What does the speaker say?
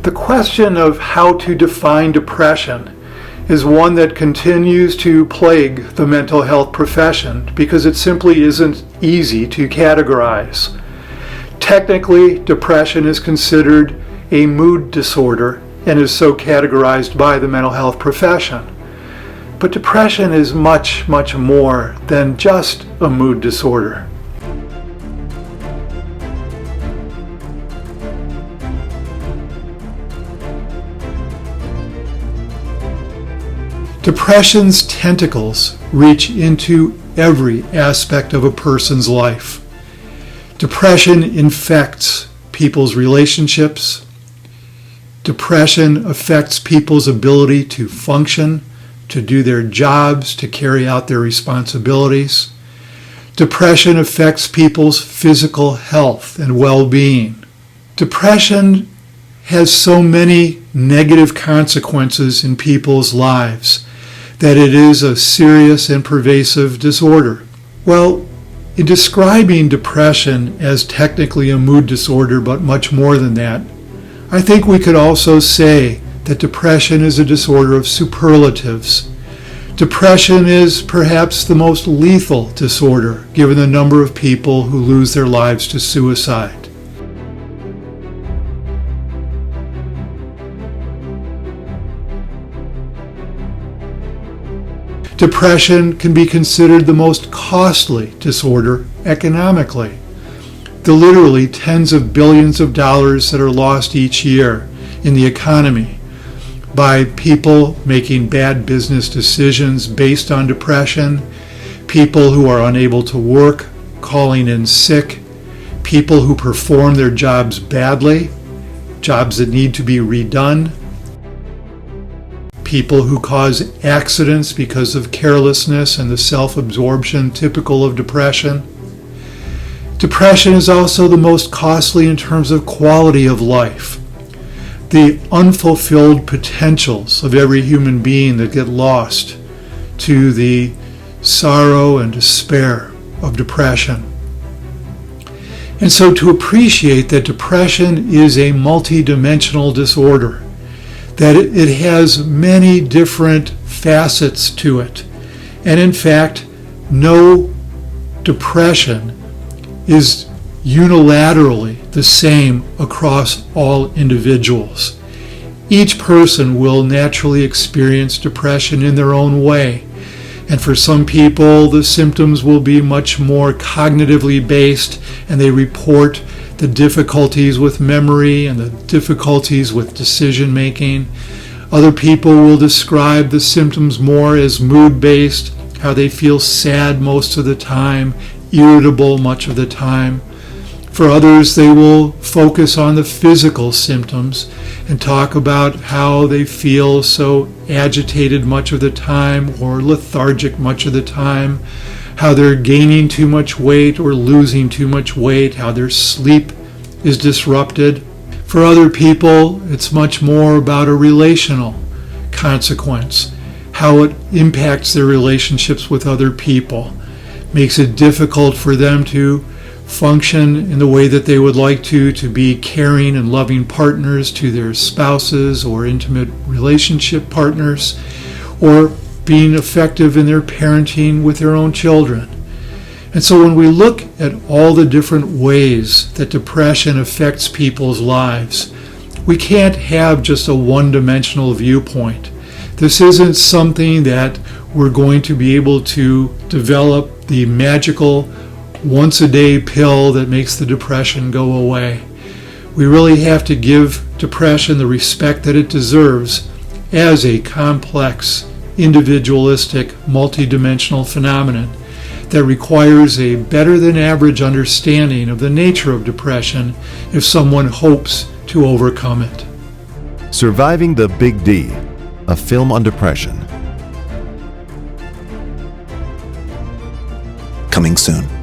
The question of how to define depression is one that continues to plague the mental health profession because it simply isn't easy to categorize. Technically, depression is considered a mood disorder and is so categorized by the mental health profession. But depression is much, much more than just a mood disorder. Depression's tentacles reach into every aspect of a person's life. Depression infects people's relationships. Depression affects people's ability to function, to do their jobs, to carry out their responsibilities. Depression affects people's physical health and well-being. Depression has so many negative consequences in people's lives that it is a serious and pervasive disorder. Well, in describing depression as technically a mood disorder, but much more than that, I think we could also say that depression is a disorder of superlatives. Depression is perhaps the most lethal disorder, given the number of people who lose their lives to suicide. Depression can be considered the most costly disorder economically. The literally tens of billions of dollars that are lost each year in the economy by people making bad business decisions based on depression, people who are unable to work, calling in sick, people who perform their jobs badly, jobs that need to be redone, people who cause accidents because of carelessness and the self-absorption typical of depression. Depression is also the most costly in terms of quality of life. The unfulfilled potentials of every human being that get lost to the sorrow and despair of depression. And so to appreciate that depression is a multidimensional disorder, that it has many different facets to it. And in fact, no depression is unilaterally the same across all individuals. Each person will naturally experience depression in their own way. And for some people, the symptoms will be much more cognitively based, and they report the difficulties with memory and the difficulties with decision making. Other people will describe the symptoms more as mood-based, how they feel sad most of the time, irritable much of the time. For others, they will focus on the physical symptoms and talk about how they feel so agitated much of the time or lethargic much of the time, how they're gaining too much weight or losing too much weight, how their sleep is disrupted. For other people, it's much more about a relational consequence, how it impacts their relationships with other people, makes it difficult for them to function in the way that they would like to be caring and loving partners to their spouses or intimate relationship partners, or being effective in their parenting with their own children. And so when we look at all the different ways that depression affects people's lives, we can't have just a one-dimensional viewpoint. This isn't something that we're going to be able to develop the magical once-a-day pill that makes the depression go away. We really have to give depression the respect that it deserves as a complex, individualistic, multidimensional phenomenon that requires a better-than-average understanding of the nature of depression if someone hopes to overcome it. Surviving the Big D, a film on depression. Coming soon.